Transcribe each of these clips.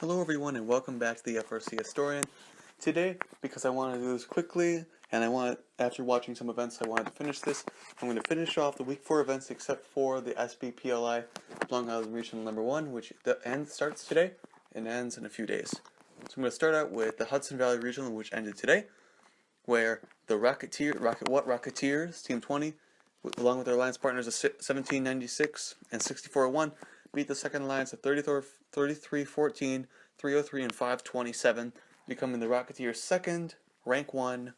Hello everyone and welcome back to the FRC Historian. Today, because I want to do this quickly, and after watching some events, I wanted to finish this. I'm going to finish off the Week 4 events except for the SBPLI Long Island Regional Number 1, which starts today and ends in a few days. So I'm going to start out with the Hudson Valley Regional, which ended today, where the Rocketeers, Team 20, along with their alliance partners of 1796 and 6401, beat the second alliance of 33-14, 303, and 527, becoming the Rocketeers' second rank 1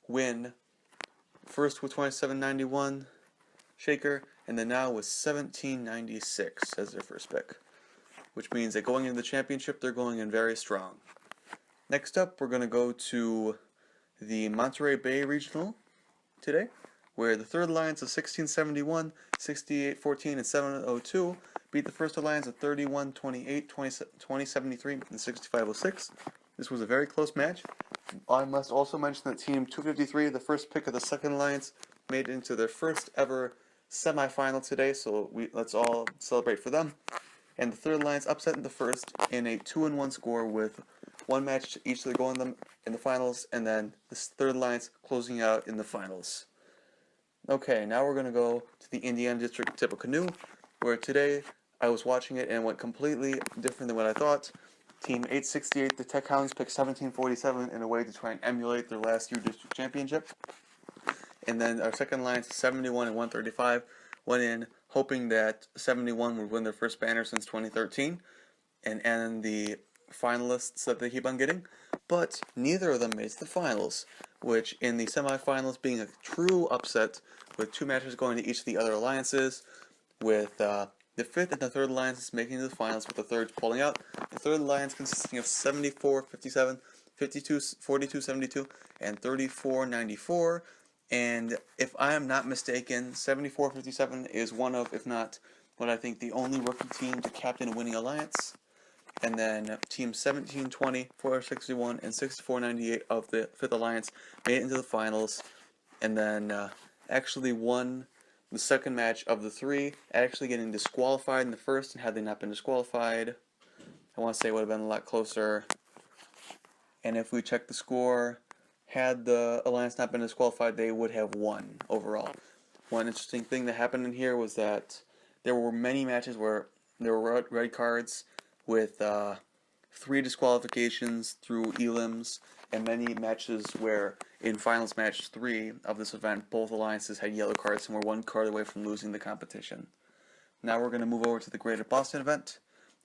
win. First with 2791 Shaker, and then now with 1796 as their first pick, which means that going into the championship, they're going in very strong. Next up, we're going to go to the Monterey Bay Regional today, where the third alliance of 1671, 6814, and 702 beat the first alliance of 3128, 2073, and 6506. This was a very close match. I must also mention that Team 253, the first pick of the second alliance, made it into their first ever semifinal today, so let's all celebrate for them. And the third alliance upset in the first in a 2-1 score with one match each of the going in the finals, and then the third alliance closing out in the finals. Okay, now we're going to go to the Indiana District Tippecanoe, where today I was watching it and it went completely different than what I thought. Team 868, the Tech Hounds, picked 1747 in a way to try and emulate their last year district championship. And then our second alliance, 71 and 135, went in hoping that 71 would win their first banner since 2013 and end the finalists that they keep on getting. But neither of them made the finals, which in the semifinals being a true upset, with two matches going to each of the other alliances, with the fifth and the third alliances making the finals, with the third pulling out. The third alliance consisting of 74-57, 42-72, and 34-94. And if I am not mistaken, 74-57 is one of, if not what I think, the only rookie team to captain a winning alliance. And then Team 1720, 461, and 6498 of the fifth alliance made it into the finals, and then actually won the second match of the three, actually getting disqualified in the first. And had they not been disqualified, I want to say it would have been a lot closer. And if we check the score, had the alliance not been disqualified, they would have won overall. One interesting thing that happened in here was that there were many matches where there were red cards, with 3 disqualifications through elims, and many matches where in finals match 3 of this event, both alliances had yellow cards and were 1 card away from losing the competition. Now we're going to move over to the Greater Boston event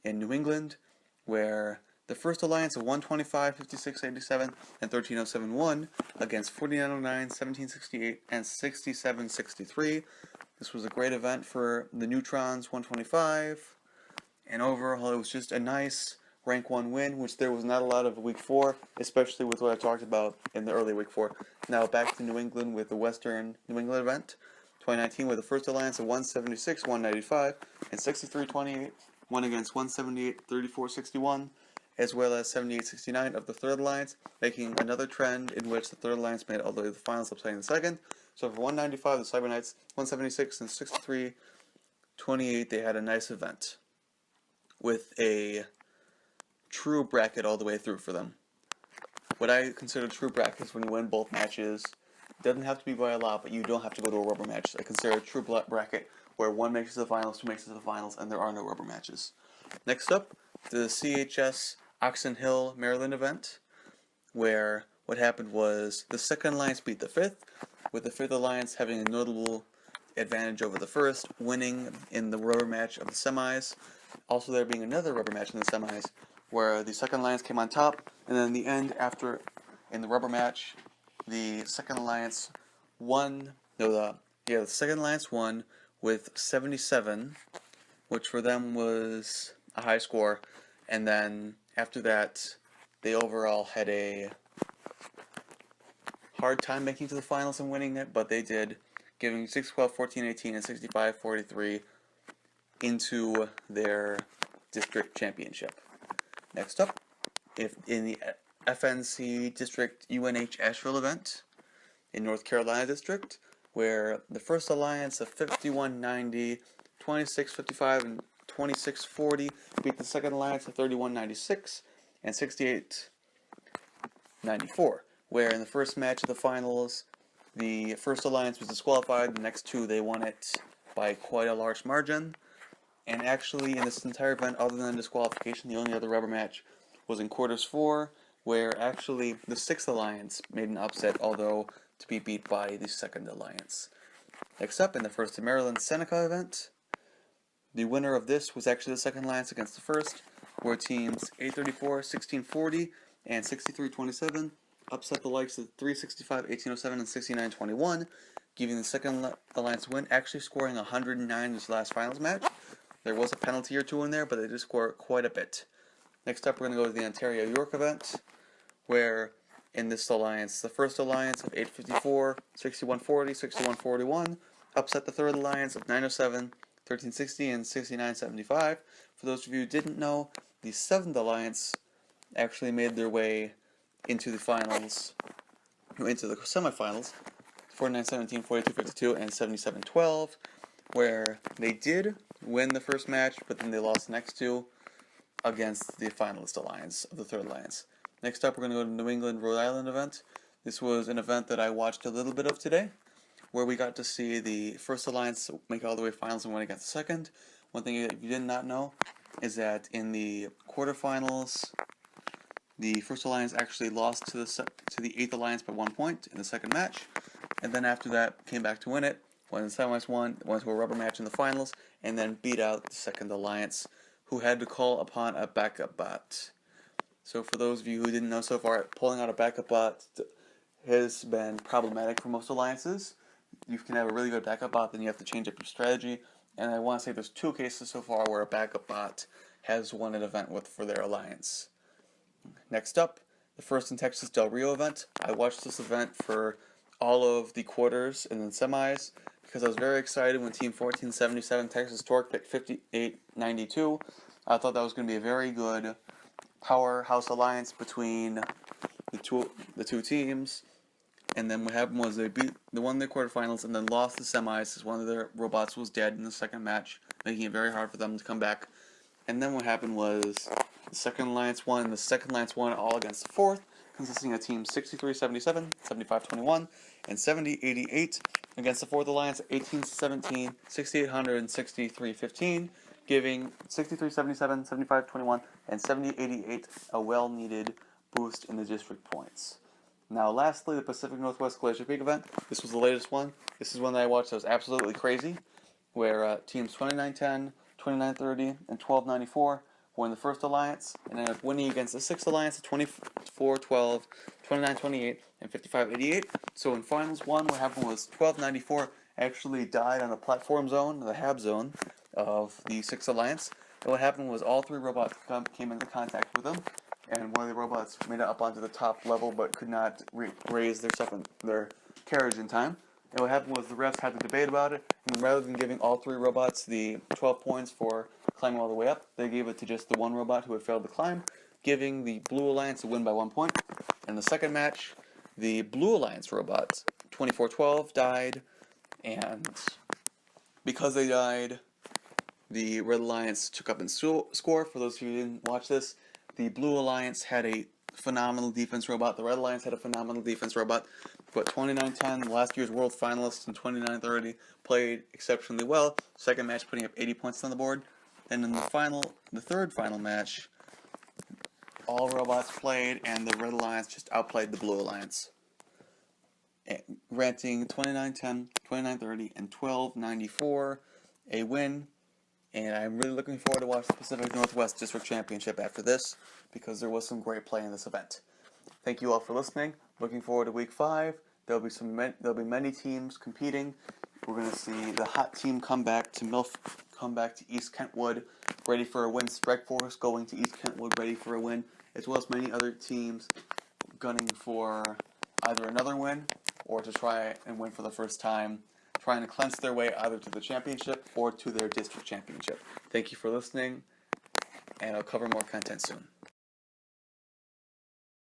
in New England, where the first alliance of 125, 5687, and 13007 won against 4909, 1768, and 6763. This was a great event for the Neutrons, 125. And overall, it was just a nice rank 1 win, which there was not a lot of Week 4, especially with what I talked about in the early Week 4. Now back to New England with the Western New England event, 2019, with the first alliance of 176, 195, and 6328 won against 178, 3461, as well as 7869 of the third alliance, making another trend in which the third alliance made it all the way to the finals, upsetting the second. So for 195, the Cyber Knights, 176, and 6328, they had a nice event, with a true bracket all the way through for them. What I consider true bracket is when you win both matches. It doesn't have to be by a lot, but you don't have to go to a rubber match. I consider a true bracket where 1 makes it to the finals, 2 makes it to the finals, and there are no rubber matches. Next up, the CHS Oxon Hill, Maryland event, where what happened was the second alliance beat the fifth, with the fifth alliance having a notable advantage over the first, winning in the rubber match of the semis. Also there being another rubber match in the semis, where the second alliance came on top, and then in the end, in the rubber match, the second alliance won. The second alliance won with 77, which for them was a high score. And then after that, they overall had a hard time making it to the finals and winning it, but they did, giving 6-12, 14-18, and 65-43 into their district championship. Next up, in the FNC District UNH Asheville event in North Carolina District, where the first alliance of 5190, 2655, and 26-40, beat the second alliance at 31-96 and 68-94, where in the first match of the finals, the first alliance was disqualified, the next two they won it by quite a large margin. And actually, in this entire event, other than disqualification, the only other rubber match was in quarters 4, where actually the sixth alliance made an upset, although to be beat by the second alliance. Next up, in the first Maryland Seneca event, the winner of this was actually the second alliance against the first, where teams 834, 1640, and 6327 upset the likes of 365, 1807, and 6921, giving the second alliance win, actually scoring 109 in this last finals match. There was a penalty or two in there, but they did score quite a bit. Next up, we're going to go to the Ontario York event, where in this alliance, the first alliance of 854, 6140, 6141 upset the third alliance of 907, 1360, and 6975. For those of you who didn't know, the seventh alliance actually made their way into the finals, into the semifinals, 49-17, 42-52, and 77-12, where they did win the first match, but then they lost the next two against the finalist alliance of the third alliance. Next up, we're going to go to the New England Rhode Island event. This was an event that I watched a little bit of today, where we got to see the first alliance make all the way finals and win against the second. One thing that you did not know is that in the quarterfinals, the first alliance actually lost to the eighth alliance by 1 point in the second match, and then after that came back to win it. When the second alliance won, went to a rubber match in the finals, and then beat out the second alliance, who had to call upon a backup bot. So for those of you who didn't know so far, pulling out a backup bot has been problematic for most alliances. You can have a really good backup bot, then you have to change up your strategy. And I want to say there's 2 cases so far where a backup bot has won an event for their alliance. Next up, the first in Texas Del Rio event. I watched this event for all of the quarters and then semis because I was very excited when Team 1477 Texas Torque picked 5892. I thought that was going to be a very good powerhouse alliance between the two teams. And then what happened was they won the quarterfinals and then lost the semis as one of their robots was dead in the second match, making it very hard for them to come back. And then what happened was the second alliance won, and the second alliance won all against the fourth, consisting of teams 6377, 7521, and 7088 against the fourth alliance 1817, 6800, and 6315, giving 6377, 7521, and 7088 a well-needed boost in the district points. Now, lastly, the Pacific Northwest Glacier Peak event. This was the latest one. This is one that I watched that was absolutely crazy, where teams 2910, 2930, and 1294 were in the first alliance, and ended up winning against the sixth alliance at 2412, 2928, and 5588. So in finals 1, what happened was 1294 actually died on the platform zone, the HAB zone, of the sixth alliance. And what happened was all 3 robots came into contact with them, and one of the robots made it up onto the top level but could not raise their carriage in time. And what happened was the refs had to debate about it, and rather than giving all 3 robots the 12 points for climbing all the way up, they gave it to just the one robot who had failed to climb, giving the Blue Alliance a win by 1 point. In the second match, the Blue Alliance robot, 2412, died, and because they died, the Red Alliance took up in score. For those of you who didn't watch this, the Blue Alliance had a phenomenal defense robot. The Red Alliance had a phenomenal defense robot. But 2910, last year's world finalist, and 2930 played exceptionally well. Second match putting up 80 points on the board. And in the third final match, all robots played, and the Red Alliance just outplayed the Blue Alliance, granting 2910, 2930, and 1294 a win. And I'm really looking forward to watch the Pacific Northwest District Championship after this, because there was some great play in this event. Thank you all for listening. Looking forward to Week 5. There'll be many teams competing. We're going to see the hot team come back to East Kentwood, ready for a win. Strike Force going to East Kentwood, ready for a win, as well as many other teams gunning for either another win or to try and win for the first time, trying to cleanse their way either to the championship or to their district championship. Thank you for listening, and I'll cover more content soon.